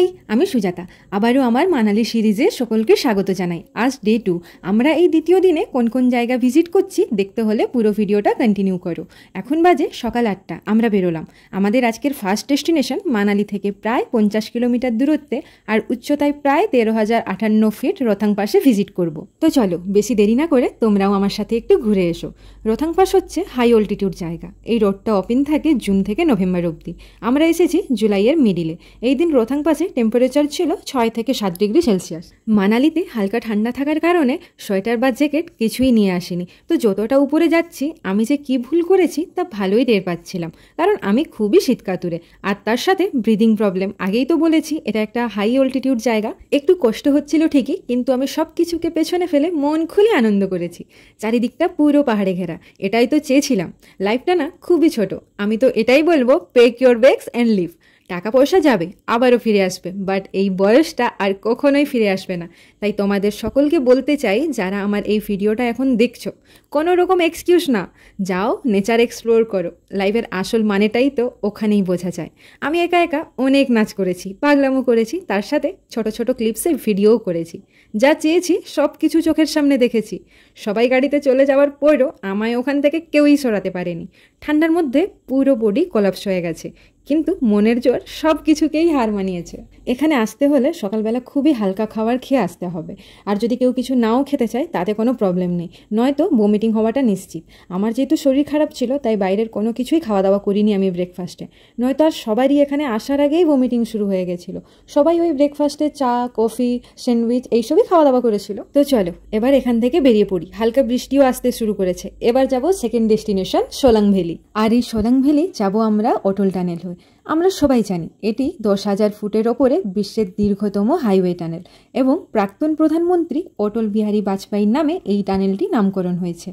High, আমি সুজাতা। আবারও আমার মানালি সিরিজে সকলকে স্বাগত জানাই। আজ ডে 2। আমরা এই দ্বিতীয় দিনে কোন কোন জায়গা ভিজিট করছি দেখতে হলে পুরো ভিডিওটা কন্টিনিউ করো। এখন বাজে সকাল 8টা, আমরা বেরোলাম। আমাদের আজকের ফার্স্ট ডেস্টিনেশন মানালি থেকে প্রায় 50 কিলোমিটার দূরত্বে আর উচ্চতায় প্রায় 13,058 ফিট রোথাং পাসে ভিজিট করব। তো চলো বেশি দেরি না করে তোমরাও আমার সাথে একটু ঘুরে এসো। রোথাং পাস হচ্ছে হাই অল্টিটিউড জায়গা। এই রোডটা ওপেন থাকে জুন থেকে নভেম্বর অবধি। আমরা এসেছি জুলাইয়ের মিডিলে। এই দিন রোথাং পাসে টেম্পারেচার ছিল 6 থেকে 7 ডিগ্রি সেলসিয়াস। মানালিতে হালকা ঠান্ডা থাকার কারণে সোয়েটার বা জ্যাকেট কিছুই নিয়ে আসিনি। তো যতটা উপরে যাচ্ছি আমি যে কি ভুল করেছি তা ভালোই টের পাচ্ছিলাম, কারণ আমি খুবই শীতকাতুরে আর তার সাথে ব্রিদিং প্রবলেম। আগেই তো বলেছি এটা একটা হাই অল্টিটিউড জায়গা। একটু কষ্ট হচ্ছিল ঠিকই, কিন্তু আমি সব কিছুকে পেছনে ফেলে মন খুলে আনন্দ করেছি। চারিদিকটা পুরো পাহাড়ে ঘেরা, এটাই তো চেয়েছিলাম। লাইফটা না খুবই ছোট, আমি তো এটাই বলবো, পেক ইউর ব্যাগস অ্যান্ড লিভ। টাকা পয়সা যাবে, আবারও ফিরে আসবে, বাট এই বয়সটা আর কখনোই ফিরে আসবে না। তাই তোমাদের সকলকে বলতে চাই, যারা আমার এই ভিডিওটা এখন দেখছো, কোনো রকম এক্সকিউজ না, যাও নেচার এক্সপ্লোর করো। লাইফের আসল মানেটাই তো ওখানেই বোঝা যায়। আমি একা একা অনেক নাচ করেছি, পাগলামো করেছি, তার সাথে ছোট ছোট ক্লিপসে ভিডিওও করেছি। যা চেয়েছি সব কিছু চোখের সামনে দেখেছি। সবাই গাড়িতে চলে যাওয়ার পরও আমায় ওখান থেকে কেউই সরাতে পারেনি। ঠান্ডার মধ্যে পুরো বডি কোলাপস হয়ে গেছে, কিন্তু মনের জোর সব কিছুকেই হার মানিয়েছে। এখানে আসতে হলে সকালবেলা খুবই হালকা খাবার খেয়ে আসতে হবে। আর যদি কেউ কিছু নাও খেতে চায় তাতে কোনো প্রবলেম নেই, নয়তো ভমিটিং হওয়াটা নিশ্চিত। আমার যেহেতু শরীর খারাপ ছিল তাই বাইরের কোনো কিছুই খাওয়া দাওয়া করিনি আমি ব্রেকফাস্টে, নয়তো আর সবারই এখানে আসার আগেই ভমিটিং শুরু হয়ে গেছিল। সবাই ওই ব্রেকফাস্টে চা, কফি, স্যান্ডউইচ এইসবই খাওয়া দাওয়া করেছিল। তো চলো এবার এখান থেকে বেরিয়ে পড়ি। হালকা বৃষ্টিও আসতে শুরু করেছে। এবার যাব সেকেন্ড ডেস্টিনেশন সোলাং ভ্যালি। আর এই সোলাং ভ্যালি যাবো আমরা অটল টানেল হয়ে। আমরা সবাই জানি এটি 10,000 ফুটের ওপরে বিশ্বের দীর্ঘতম হাইওয়ে টানেল এবং প্রাক্তন প্রধানমন্ত্রী অটল বিহারী বাজপেয়ীর নামে এই টানেলটি নামকরণ হয়েছে।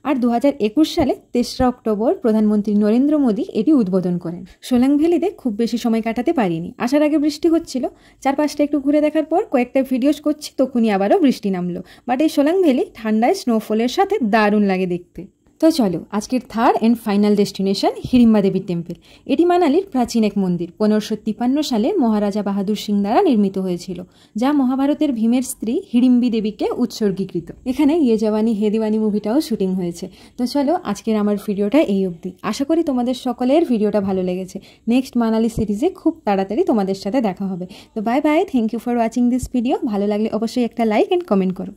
আর 2021 সালে 3রা অক্টোবর প্রধানমন্ত্রী নরেন্দ্র মোদী এটি উদ্বোধন করেন। সোলাং ভ্যালিতে খুব বেশি সময় কাটাতে পারিনি, আসার আগে বৃষ্টি হচ্ছিল। 4-5টা একটু ঘুরে দেখার পর কয়েকটা ভিডিওস করছি, তখনই আবারও বৃষ্টি নামলো। বাট এই সোলাং ভ্যালি ঠান্ডায় স্নোফলের সাথে দারুণ লাগে দেখতে। তো চলো আজকের third and final destination Hidimba Devi temple. এটি মানালির প্রাচীন এক মন্দির। 1553 সালে মহারাজা বাহাদুর সিং দ্বারা নির্মিত হয়েছিল, যা মহাভারতের ভীমের স্ত্রী হিড়িম্বি দেবীকে উৎসর্গীকৃত। এখানে ইয়ে জওয়ানি হে দিওয়ানি মুভিটাও শুটিং হয়েছে। তো চলো আজকের আমার ভিডিওটা এই অবধি। আশা করি তোমাদের সকলের ভিডিওটা ভালো লেগেছে। নেক্সট মানালি সিরিজে খুব তাড়াতাড়ি তোমাদের সাথে দেখা হবে। তো bye bye, thank you for watching this video. ভালো লাগলে অবশ্যই একটা লাইক অ্যান্ড কমেন্ট করো।